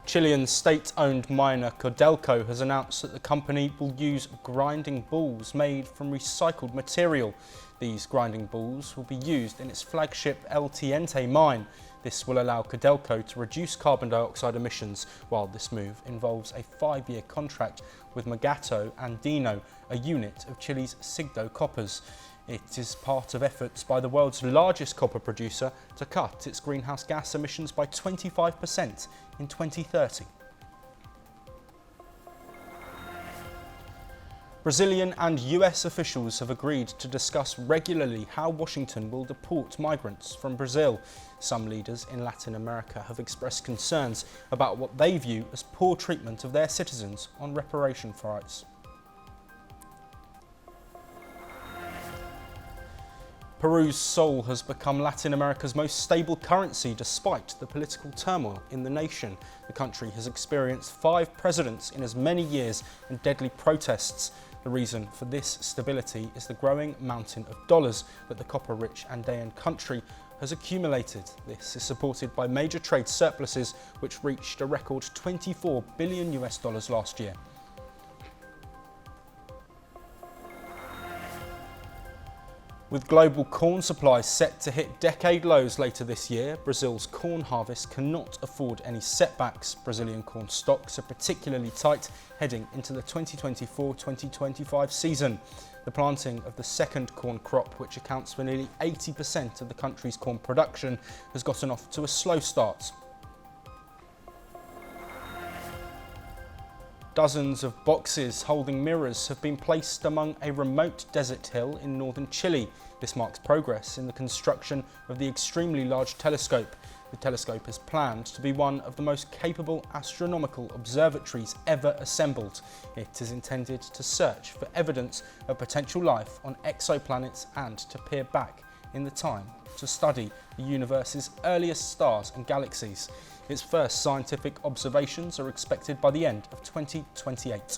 Chilean state-owned miner Codelco has announced that the company will use grinding balls made from recycled material. These grinding balls will be used in its flagship El Teniente mine. This will allow Codelco to reduce carbon dioxide emissions, while this move involves a 5-year contract with Migrant Andino, a unit of Chile's Sigdo coppers. It is part of efforts by the world's largest copper producer to cut its greenhouse gas emissions by 25% in 2030. Brazilian and US officials have agreed to discuss regularly how Washington will deport migrants from Brazil. Some leaders in Latin America have expressed concerns about what they view as poor treatment of their citizens on reparation rights. Peru's sol has become Latin America's most stable currency despite the political turmoil in the nation. The country has experienced 5 presidents in as many years and deadly protests. The reason for this stability is the growing mountain of dollars that the copper-rich Andean country has accumulated. This is supported by major trade surpluses, which reached a record $24 billion last year. With global corn supplies set to hit decade lows later this year, Brazil's corn harvest cannot afford any setbacks. Brazilian corn stocks are particularly tight heading into the 2024-2025 season. The planting of the second corn crop, which accounts for nearly 80% of the country's corn production, has gotten off to a slow start. Dozens of boxes holding mirrors have been placed among a remote desert hill in northern Chile. This marks progress in the construction of the extremely large telescope. The telescope is planned to be one of the most capable astronomical observatories ever assembled. It is intended to search for evidence of potential life on exoplanets and to peer back in the time to study the universe's earliest stars and galaxies. Its first scientific observations are expected by the end of 2028.